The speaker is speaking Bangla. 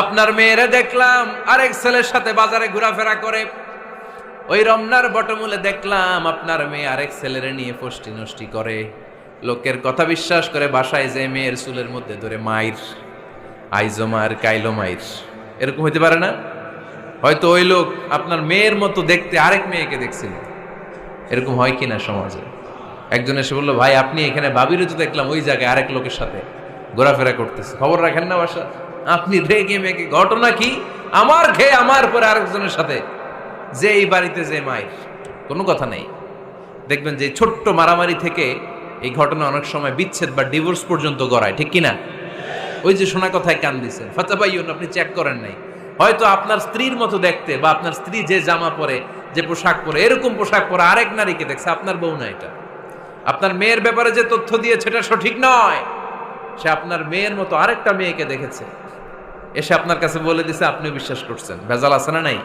আপনার মেয়েরা দেখলাম আরেক ছেলের সাথে বাজারে ঘোরাফেরা করে। ওই রমনার বটমূলে দেখলাম আপনার মেয়ে আরেক ছেলেরে নিয়ে ফষ্টি নষ্টি করে। লোকের কথা বিশ্বাস করে বাসায় যে মেয়ের চুলের মধ্যে ধরে মাইর, আইজো মার কাইলো মাইর। এরকম হইতে পারে না? হয়তো ওই লোক আপনার মেয়ের মতো দেখতে আরেক মেয়েকে দেখছিল। এরকম হয় কিনা সমাজে? একজন এসে বললো, ভাই আপনি এখানে ভাবিরও তো দেখলাম ওই জায়গায় আরেক লোকের সাথে ঘোরাফেরা করতেছে, খবর রাখেন না বাসা? আপনি রেগে মেগে, ঘটনা কি? আমার খেয়ে আমার পরে আরেকজনের সাথে, যে এই বাড়িতে যে মায়ের কোনো কথা নেই। দেখবেন যে ছোট্ট মারামারি থেকে এই ঘটনা অনেক সময় বিচ্ছেদ বা ডিভোর্স পর্যন্ত গড়ায়, ঠিক কিনা? ওই যে শোনা কথায় কান দিচ্ছেন, ফাতাবাইয়ুন, আপনি চেক করেন নাই। হয়তো আপনার স্ত্রীর মতো দেখতে বা আপনার স্ত্রী যে জামা পরে, যে পোশাক পরে, এরকম পোশাক পরে আরেক নারীকে দেখছে, আপনার বউ না এটা। আপনার মেয়ের ব্যাপারে যে তথ্য দিয়েছে এটা সঠিক নয়। সে আপনার মেয়ের মতো আরেকটা মেয়েকে দেখেছে, এসে আপনার কাছে বলে দিছে, আপনিও বিশ্বাস করছেন। ভেজাল আছে না নাই?